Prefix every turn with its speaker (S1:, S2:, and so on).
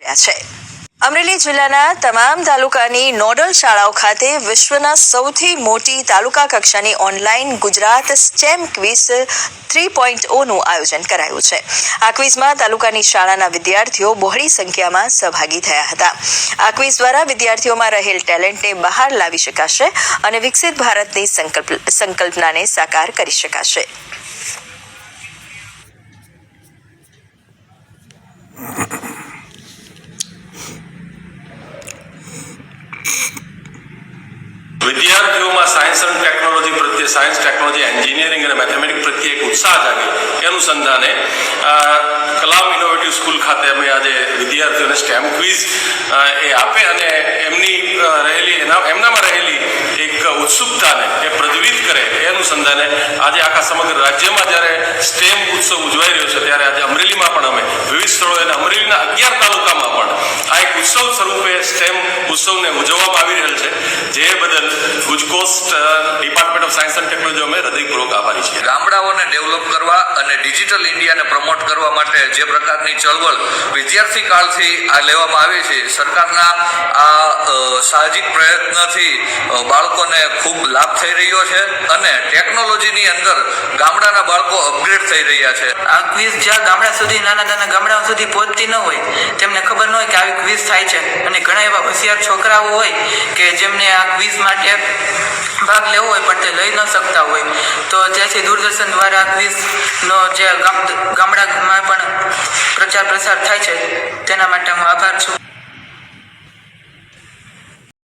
S1: રહ્યા છે। અમરેલી જિલ્લાના તમામ તાલુકાની નોડલ શાળાઓ ખાતે વિશ્વના સૌથી મોટી તાલુકા કક્ષાની ઓનલાઈન ગુજરાત સ્ટેમ ક્વિઝ 3.0નું આયોજન કરાયું છે। આ ક્વિઝમાં તાલુકાની શાળાના વિદ્યાર્થીઓ બહોળી સંખ્યામાં સહભાગી થયા હતા। આ ક્વિઝ દ્વારા વિદ્યાર્થીઓમાં રહેલ ટેલેન્ટને બહાર લાવી શકાશે અને વિકસિત ભારતની સંકલ્પનાને સાકાર કરી શકાશે।
S2: વિદ્યાર્થીઓમાં સાયન્સ અને ટેકનોલોજી પ્રત્યે સાયન્સ ટેકનોલોજી એન્જિનિયરિંગ અને મેથેમેટિક્સ પ્રત્યે એક ઉત્સાહ જાગે એ અનુસંધાને કલામ ઇનોવેટિવ સ્કૂલ ખાતે અમે આજે વિદ્યાર્થીઓને સ્ટેમ ક્વિઝ એ આપે અને એમનામાં રહેલી એક ઉત્સુકતાને એ પ્રજ્વલિત કરે એ અનુસંધાને આજે આખા સમગ્ર રાજ્યમાં જ્યારે સ્ટેમ ઉત્સવ ઉજવાઈ રહ્યો છે ત્યારે આજે અમરેલીમાં પણ અમે વિવિધ સ્થળોએ અને અમરેલીના 11 તાલુકામાં પણ આ એક ઉત્સવ સ્વરૂપે સ્ટેમ ઉત્સવને ઉજવવામાં આવી રહેલ છે, જે બદલ ગુજકોસ્ટ department of science and technology અમે હૃદયપૂર્વક આભારી છીએ।
S3: ગામડાઓને ડેવલપ કરવા અને ડિજિટલ ઇન્ડિયાને પ્રમોટ કરવા માટે જે પ્રકારની ચળવળ વિદ્યાર્થી કાળથી આ લેવામાં આવી છે, સરકારના આ સાહજિક પ્રયત્નથી બાળકોને ખૂબ લાભ થઈ રહ્યો છે અને ટેકનોલોજીની અંદર ગામડાના બાળકો અપગ્રેડ થઈ રહ્યા છે।
S4: આ ક્વિઝ જ્યાં ગામડા સુધી નાના ગામડાઓ સુધી પહોંચતી ન હોય તેમને ખબર ન હોય કે આવી ક્વિઝ થાય છે અને ઘણા એવા હોશિયાર છોકરાઓ હોય કે જેમને આ ક્વિઝ માટે ભાગ લેવો હોય પણ તે લઈ ન શકતા હોય, તો ત્યાંથી દૂરદર્શન દ્વારા ક્વિઝનો જે ગામડામાં પણ પ્રચાર પ્રસાર થાય છે તેના માટે હું આભાર છું।